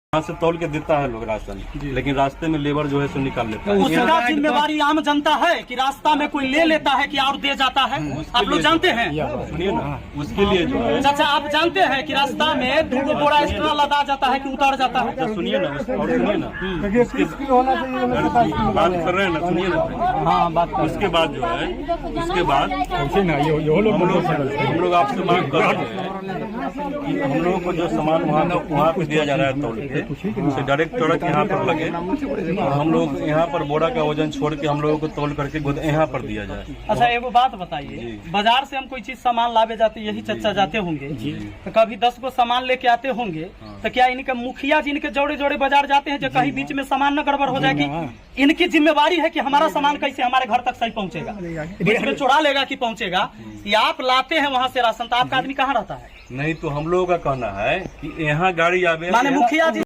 यहाँ से तौल के देता है लोग राशन, लेकिन रास्ते में लेबर जो है सो निकाल लेता है। उसका जिम्मेवारी आम जनता है कि रास्ता में कोई ले लेता है कि और दे जाता है। आप लोग जानते हैं, सुनिए ना, उसके लिए जो है चाचा आप जानते हैं कि रास्ता में 2 बोरा एक्स्ट्रा लदा जाता है कि उतार जाता है। तो सुनिए ना, और सुनिए ना, बात कर रहे हैं ना, सुनिए ना। हाँ बात उसके बाद जो है, उसके बाद हम लोग आपसे मांग कर रहे हैं कि हम लोगों को जो सामान वहाँ पे दिया जा रहा है तौल के, उसे डायरेक्ट ट्रक यहाँ पर लगे और हम लोग यहाँ पर बोरा का वजन छोड़ के हम लोगों को तौल करके यहाँ पर दिया जाए। अच्छा एगो बात बताइए, बाजार से हम कोई चीज सामान लावे जाते, यही चर्चा जाते होंगे तो कभी 10 को सामान लेके आते होंगे, तो क्या इनके मुखिया जी इनके जोड़े जोड़े बाजार जाते हैं जो कहीं बीच में सामान न गड़बड़ हो जाएगी? इनकी जिम्मेवारी है कि हमारा सामान कैसे हमारे घर तक सही पहुंचेगा, बीच में चुरा लेगा कि पहुंचेगा? या आप लाते हैं वहाँ से राशन, तो आपका आदमी कहाँ रहता है? नहीं तो हम लोगों का कहना है कि यहाँ गाड़ी आवे, माने मुखिया जी